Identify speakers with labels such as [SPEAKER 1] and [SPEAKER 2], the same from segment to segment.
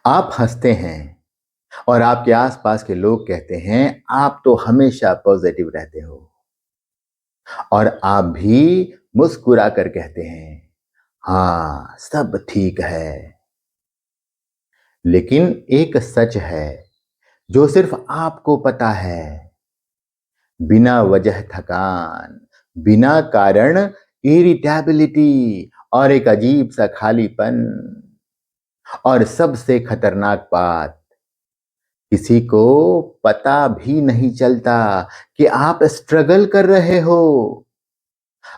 [SPEAKER 1] आप हंसते हैं और आपके आसपास के लोग कहते हैं आप तो हमेशा पॉजिटिव रहते हो। और आप भी मुस्कुरा कर कहते हैं हाँ सब ठीक है। लेकिन एक सच है जो सिर्फ आपको पता है। बिना वजह थकान, बिना कारण इरिटेबिलिटी और एक अजीब सा खालीपन। और सबसे खतरनाक बात, किसी को पता भी नहीं चलता कि आप स्ट्रगल कर रहे हो।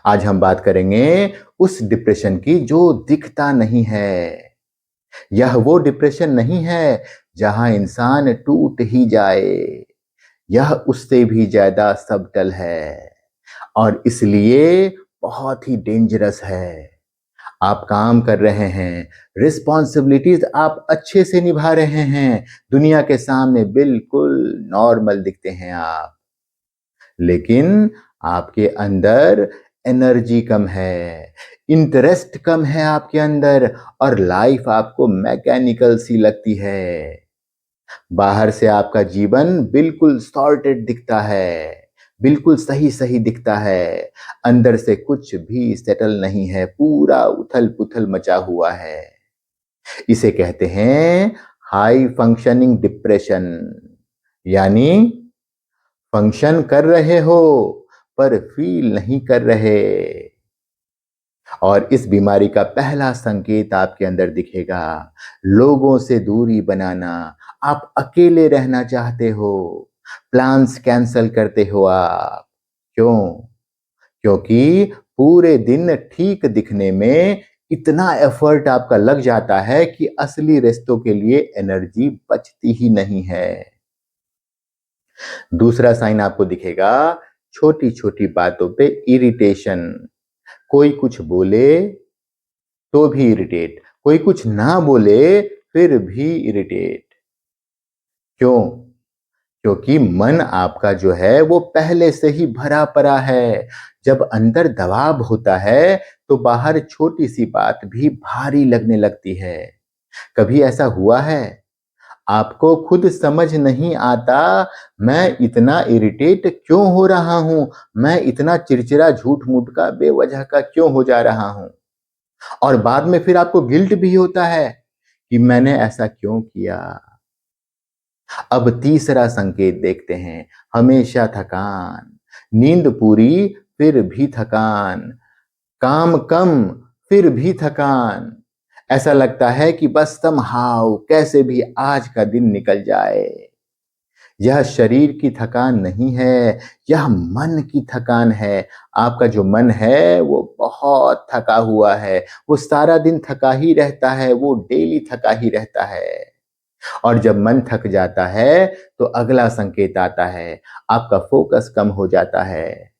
[SPEAKER 1] आज हम बात करेंगे उस डिप्रेशन की जो दिखता नहीं है। यह वो डिप्रेशन नहीं है जहां इंसान टूट ही जाए। यह उससे भी ज्यादा सबटल है और इसलिए बहुत ही डेंजरस है। आप काम कर रहे हैं, रिस्पॉन्सिबिलिटीज आप अच्छे से निभा रहे हैं, दुनिया के सामने बिल्कुल नॉर्मल दिखते हैं आप। लेकिन आपके अंदर एनर्जी कम है, इंटरेस्ट कम है आपके अंदर और लाइफ आपको मैकेनिकल सी लगती है। बाहर से आपका जीवन बिल्कुल सॉर्टेड दिखता है, बिल्कुल सही सही दिखता है। अंदर से कुछ भी सेटल नहीं है, पूरा उथल पुथल मचा हुआ है। इसे कहते हैं हाई फंक्शनिंग डिप्रेशन। यानी फंक्शन कर रहे हो पर फील नहीं कर रहे। और इस बीमारी का पहला संकेत आपके अंदर दिखेगा, लोगों से दूरी बनाना। आप अकेले रहना चाहते हो, प्लान्स कैंसल करते हो आप। क्यों? क्योंकि पूरे दिन ठीक दिखने में इतना एफर्ट आपका लग जाता है कि असली रिश्तों के लिए एनर्जी बचती ही नहीं है। दूसरा साइन आपको दिखेगा, छोटी छोटी बातों पे इरिटेशन। कोई कुछ बोले तो भी इरिटेट, कोई कुछ ना बोले फिर भी इरिटेट। क्यों? क्योंकि मन आपका जो है वो पहले से ही भरा पड़ा है। जब अंदर दबाव होता है तो बाहर छोटी सी बात भी भारी लगने लगती है। कभी ऐसा हुआ है? आपको खुद समझ नहीं आता मैं इतना इरिटेट क्यों हो रहा हूं, मैं इतना चिड़चिड़ा झूठ मूठ का बेवजह का क्यों हो जा रहा हूं। और बाद में फिर आपको गिल्ट भी होता है कि मैंने ऐसा क्यों किया। अब तीसरा संकेत देखते हैं, हमेशा थकान, नींद पूरी फिर भी थकान, काम कम फिर भी थकान। ऐसा लगता है कि बस समहाउ कैसे भी आज का दिन निकल जाए। यह शरीर की थकान नहीं है, यह मन की थकान है। आपका जो मन है वो बहुत थका हुआ है, वो सारा दिन थका ही रहता है, वो डेली थका ही रहता है। और जब मन थक जाता है तो अगला संकेत आता है, आपका फोकस कम हो जाता है।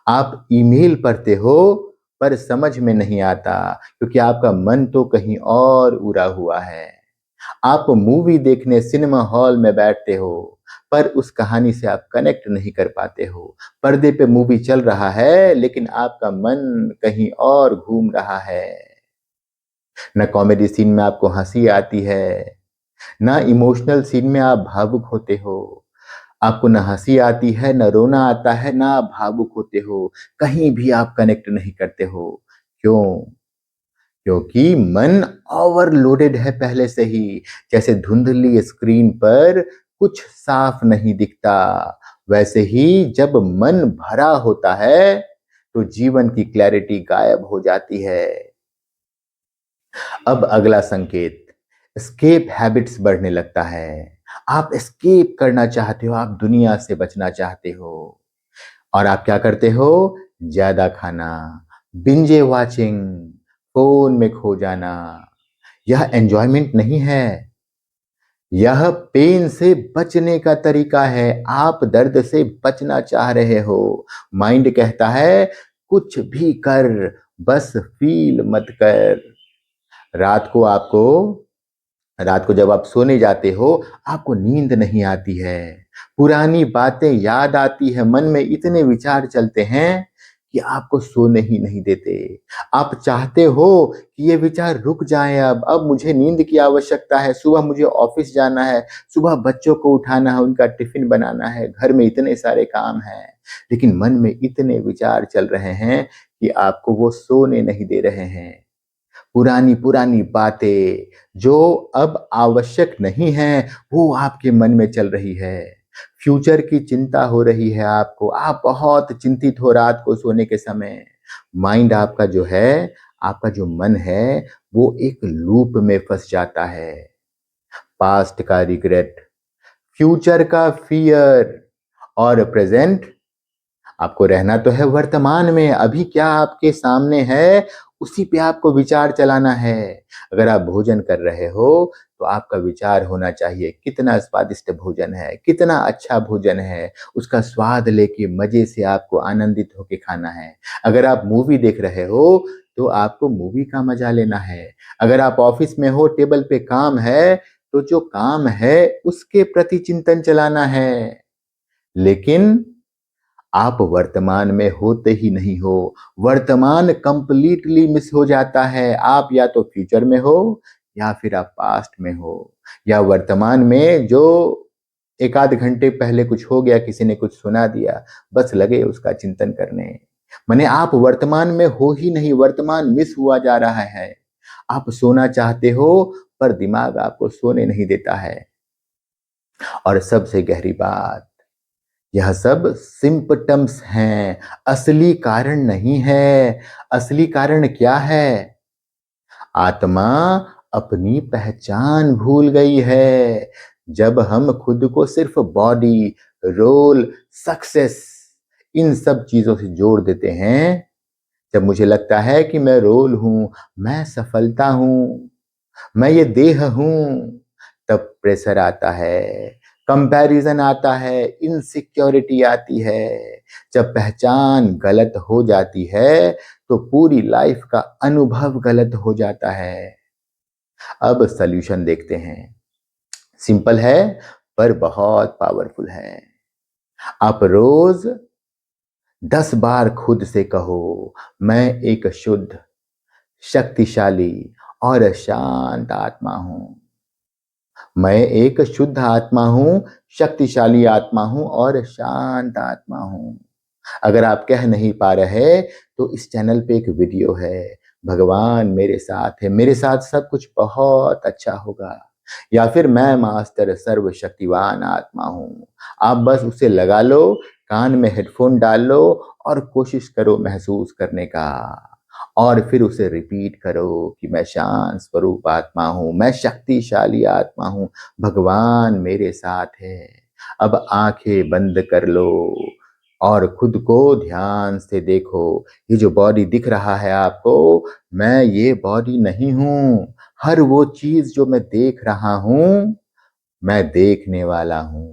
[SPEAKER 1] आप ईमेल पढ़ते हो पर समझ में नहीं आता क्योंकि आपका मन तो कहीं और उड़ा हुआ है। आप मूवी देखने सिनेमा हॉल में बैठते हो पर उस कहानी से आप कनेक्ट नहीं कर पाते हो। पर्दे पे मूवी चल रहा है लेकिन आपका मन कहीं और घूम रहा है। न कॉमेडी सीन में आपको हंसी आती है, ना इमोशनल सीन में आप भावुक होते हो। आपको ना हंसी आती है, ना रोना आता है, ना आप भावुक होते हो। कहीं भी आप कनेक्ट नहीं करते हो। क्यों? क्योंकि मन ओवरलोडेड है पहले से ही। जैसे धुंधली स्क्रीन पर कुछ साफ नहीं दिखता, वैसे ही जब मन भरा होता है तो जीवन की क्लैरिटी गायब हो जाती है। अब अगला संकेत, एस्केप हैबिट्स बढ़ने लगता है। आप एस्केप करना चाहते हो, आप दुनिया से बचना चाहते हो। और आप क्या करते हो? ज्यादा खाना, बिंजे वॉचिंग, फोन में खो जाना। यह एंजॉयमेंट नहीं है, यह पेन से बचने का तरीका है। आप दर्द से बचना चाह रहे हो। माइंड कहता है कुछ भी कर, बस फील मत कर। रात को आपको रात को जब आप सोने जाते हो आपको नींद नहीं आती है, पुरानी बातें याद आती है, मन में इतने विचार चलते हैं कि आपको सोने ही नहीं देते। आप चाहते हो कि ये विचार रुक जाएं, अब मुझे नींद की आवश्यकता है, सुबह मुझे ऑफिस जाना है, सुबह बच्चों को उठाना है, उनका टिफिन बनाना है, घर में इतने सारे काम हैं, लेकिन मन में इतने विचार चल रहे हैं कि आपको वो सोने नहीं दे रहे हैं। पुरानी पुरानी बातें जो अब आवश्यक नहीं है, वो आपके मन में चल रही है। फ्यूचर की चिंता हो रही है आपको, आप बहुत चिंतित हो रात को सोने के समय। माइंड आपका जो है, आपका जो मन है, वो एक लूप में फंस जाता है। पास्ट का रिग्रेट, फ्यूचर का फियर और प्रेजेंट, आपको रहना तो है वर्तमान में, अभी क्या आपके सामने है उसी पे आपको विचार चलाना है। अगर आप भोजन कर रहे हो तो आपका विचार होना चाहिए कितना स्वादिष्ट भोजन है, कितना अच्छा भोजन है, उसका स्वाद लेके मजे से आपको आनंदित होके खाना है। अगर आप मूवी देख रहे हो तो आपको मूवी का मजा लेना है। अगर आप ऑफिस में हो, टेबल पे काम है, तो जो काम है उसके प्रति चिंतन चलाना है। लेकिन आप वर्तमान में होते ही नहीं हो, वर्तमान कंप्लीटली मिस हो जाता है। आप या तो फ्यूचर में हो या फिर आप पास्ट में हो, या वर्तमान में जो एक आध घंटे पहले कुछ हो गया, किसी ने कुछ सुना दिया, बस लगे उसका चिंतन करने। माने आप वर्तमान में हो ही नहीं, वर्तमान मिस हुआ जा रहा है। आप सोना चाहते हो पर दिमाग आपको सोने नहीं देता है। और सबसे गहरी बात, यह सब सिम्पटम्स हैं, असली कारण नहीं है। असली कारण क्या है? आत्मा अपनी पहचान भूल गई है। जब हम खुद को सिर्फ बॉडी, रोल, सक्सेस, इन सब चीजों से जोड़ देते हैं, जब मुझे लगता है कि मैं रोल हूं, मैं सफलता हूं, मैं ये देह हूं, तब प्रेशर आता है, कंपैरिजन आता है, इनसिक्योरिटी आती है। जब पहचान गलत हो जाती है तो पूरी लाइफ का अनुभव गलत हो जाता है। अब सॉल्यूशन देखते हैं। सिंपल है पर बहुत पावरफुल है। आप रोज 10 बार खुद से कहो, मैं एक शुद्ध, शक्तिशाली और शांत आत्मा हूं। मैं एक शुद्ध आत्मा हूं, शक्तिशाली आत्मा हूं और शांत आत्मा हूं। अगर आप कह नहीं पा रहे तो इस चैनल पे एक वीडियो है, भगवान मेरे साथ है, मेरे साथ सब कुछ बहुत अच्छा होगा, या फिर मैं मास्टर सर्वशक्तिवान आत्मा हूं। आप बस उसे लगा लो, कान में हेडफोन डाल लो और कोशिश करो महसूस करने का, और फिर उसे रिपीट करो कि मैं शांत स्वरूप आत्मा हूं, मैं शक्तिशाली आत्मा हूं, भगवान मेरे साथ है। अब आंखें बंद कर लो और खुद को ध्यान से देखो। ये जो बॉडी दिख रहा है आपको, मैं ये बॉडी नहीं हूं। हर वो चीज जो मैं देख रहा हूं, मैं देखने वाला हूं।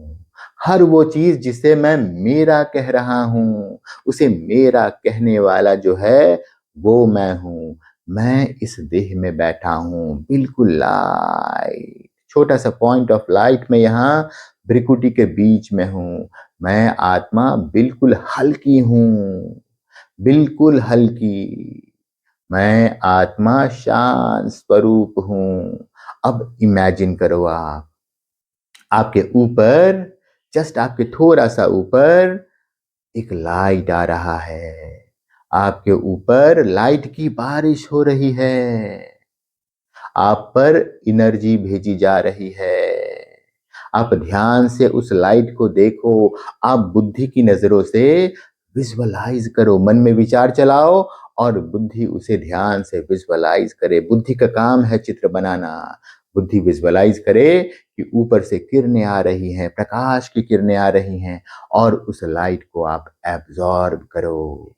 [SPEAKER 1] हर वो चीज जिसे मैं मेरा कह रहा हूं, उसे मेरा कहने वाला जो है वो मैं हूं। मैं इस देह में बैठा हूं, बिल्कुल लाइट, छोटा सा पॉइंट ऑफ लाइट में यहाँ भ्रिकुटी के बीच में हूं। मैं आत्मा बिल्कुल हल्की हूं, बिल्कुल हल्की। मैं आत्मा शांत स्वरूप हूं। अब इमेजिन करो आप, आपके ऊपर, जस्ट आपके थोड़ा सा ऊपर एक लाइट आ रहा है। आपके ऊपर लाइट की बारिश हो रही है। आप पर एनर्जी भेजी जा रही है। आप ध्यान से उस लाइट को देखो। आप बुद्धि की नजरों से विजुअलाइज करो, मन में विचार चलाओ और बुद्धि उसे ध्यान से विजुअलाइज करे। बुद्धि का काम है चित्र बनाना। बुद्धि विजुअलाइज करे कि ऊपर से किरणें आ रही हैं, प्रकाश की किरणें आ रही हैं, और उस लाइट को आप एब्जॉर्ब करो।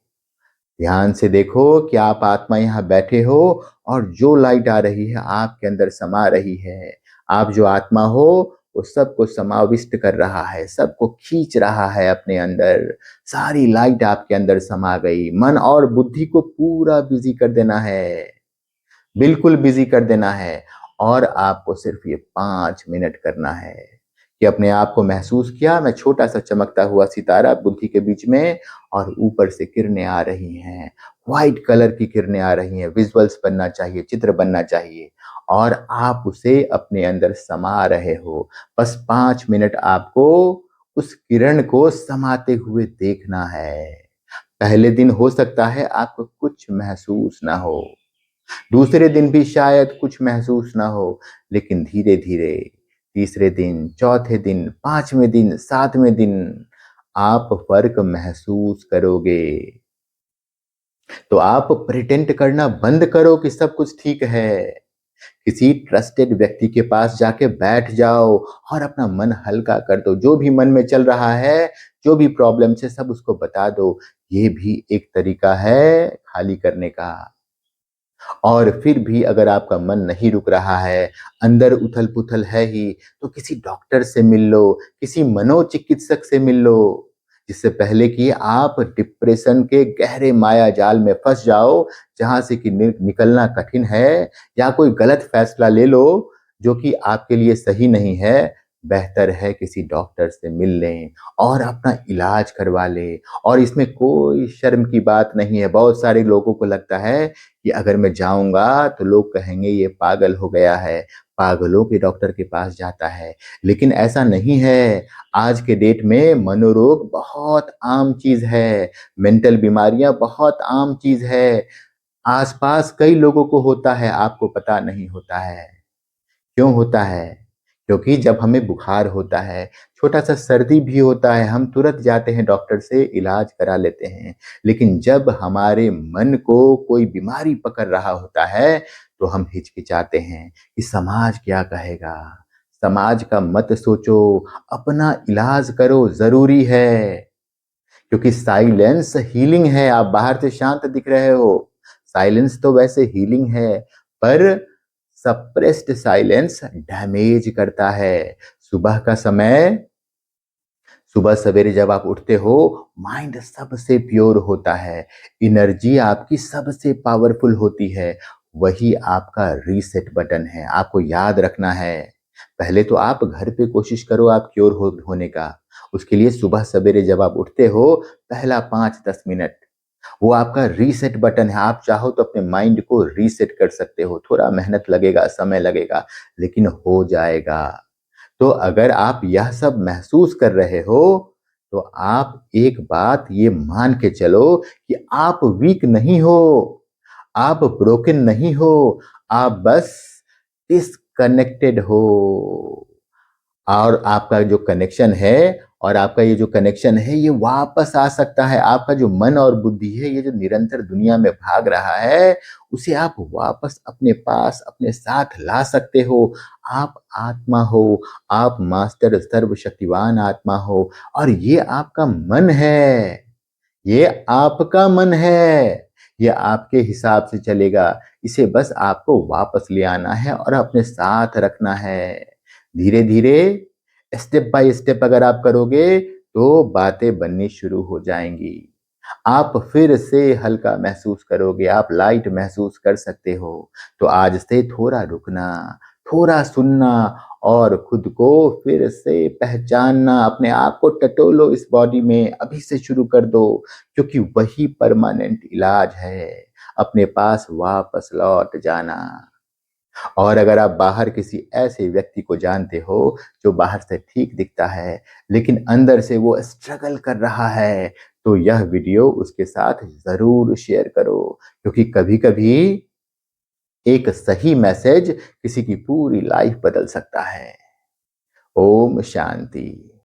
[SPEAKER 1] ध्यान से देखो कि आप आत्मा यहाँ बैठे हो और जो लाइट आ रही है आपके अंदर समा रही है। आप जो आत्मा हो वो सबको समाविष्ट कर रहा है, सबको खींच रहा है अपने अंदर। सारी लाइट आपके अंदर समा गई। मन और बुद्धि को पूरा बिजी कर देना है, बिल्कुल बिजी कर देना है। और आपको सिर्फ ये 5 मिनट करना है कि अपने आप को महसूस किया मैं छोटा-सा चमकता हुआ सितारा बुद्धि के बीच में और ऊपर से किरणें आ रही हैं, व्हाइट कलर की किरणें आ रही हैं, विजुअल्स बनना चाहिए, चित्र बनना चाहिए और आप उसे अपने अंदर समा रहे हो। बस 5 मिनट आपको उस किरण को समाते हुए देखना है। पहले दिन हो सकता है आपको कुछ महसूस ना हो, दूसरे दिन भी शायद कुछ महसूस ना हो, लेकिन धीरे-धीरे तीसरे दिन, चौथे दिन, 5वें दिन, 7वें दिन आप फ़र्क महसूस करोगे। तो आप प्रिटेंड करना बंद करो कि सब कुछ ठीक है। किसी ट्रस्टेड व्यक्ति के पास जाके बैठ जाओ और अपना मन हल्का कर दो। जो भी मन में चल रहा है, जो भी प्रॉब्लम्स है सब उसको बता दो। ये भी एक तरीका है खाली करने का। और फिर भी अगर आपका मन नहीं रुक रहा है, अंदर उथल-पुथल है ही, तो किसी डॉक्टर से मिल लो, किसी मनोचिकित्सक से मिल लो, जिससे पहले कि आप डिप्रेशन के गहरे मायाजाल में फँस जाओ, जहाँ से कि निकलना कठिन है या कोई गलत फैसला ले लो, जो कि आपके लिए सही नहीं है, बेहतर है किसी डॉक्टर से मिल लें और अपना इलाज करवा लें। और इसमें कोई शर्म की बात नहीं है। बहुत सारे लोगों को लगता है कि अगर मैं जाऊँगा तो लोग कहेंगे ये पागल हो गया है, पागलों के डॉक्टर के पास जाता है। लेकिन ऐसा नहीं है, आज के डेट में मनोरोग बहुत आम चीज़ है, मेंटल बीमारियाँ बहुत आम चीज़ है। आस-पास कई लोगों को होता है, आपको पता नहीं होता है। क्यों होता है? क्योंकि जब हमें बुखार होता है, छोटा-सा सर्दी भी होता है, हम तुरंत जाते हैं डॉक्टर से इलाज करा लेते हैं। लेकिन जब हमारे मन को कोई बीमारी पकड़ रहा होता है, तो हम हिचकिचाते हैं कि समाज क्या कहेगा? समाज का मत सोचो, अपना इलाज करो, ज़रूरी है। क्योंकि साइलेंस हीलिंग है, आप बाहर से शांत दिख रहे हो। साइलेंस तो वैसे हीलिंग है, पर सप्रेस्ड साइलेंस डैमेज करता है। सुबह का समय, सुबह सवेरे जब आप उठते हो, माइंड सबसे प्योर होता है, एनर्जी आपकी सबसे पावरफुल होती है। वही आपका रीसेट बटन है, आपको याद रखना है। पहले तो आप घर पे कोशिश करो आप क्योर होने का। उसके लिए सुबह सवेरे जब आप उठते हो, पहला 5-10 मिनट वो आपका रीसेट बटन है। आप चाहो तो अपने माइंड को रीसेट कर सकते हो। थोड़ा मेहनत लगेगा, समय लगेगा, लेकिन हो जाएगा। तो अगर आप यह सब महसूस कर रहे हो, तो आप एक बात ये मान के चलो कि आप वीक नहीं हो, आप ब्रोकन नहीं हो, आप बस डिस्कनेक्टेड हो। और आपका जो कनेक्शन है और आपका ये जो कनेक्शन है ये वापस आ सकता है। आपका जो मन और बुद्धि है ये जो निरंतर दुनिया में भाग रहा है, उसे आप वापस अपने पास, अपने साथ ला सकते हो। आप आत्मा हो, आप मास्टर सर्वशक्तिवान आत्मा हो और ये आपका मन है। ये आपका मन है, ये आपके हिसाब से चलेगा। इसे बस आपको वापस ले आना है और अपने साथ रखना है। धीरे-धीरे, स्टेप बाय स्टेप अगर आप करोगे, तो बातें बननी शुरू हो जाएँगी। आप फिर से हल्का महसूस करोगे, आप लाइट महसूस कर सकते हो। तो आज से थोड़ा रुकना, थोड़ा सुनना और खुद को फिर से पहचानना, अपने आप को टटोलो इस बॉडी में, अभी से शुरू कर दो, क्योंकि वही परमानेंट इलाज है, अपने पास वापस लौट जाना। और अगर आप बाहर किसी ऐसे व्यक्ति को जानते हो, जो बाहर से ठीक दिखता है, लेकिन अंदर से वो स्ट्रगल कर रहा है, तो यह वीडियो उसके साथ ज़रूर शेयर करो, क्योंकि कभी-कभी एक सही मैसेज किसी की पूरी लाइफ बदल सकता है। ओम शांति।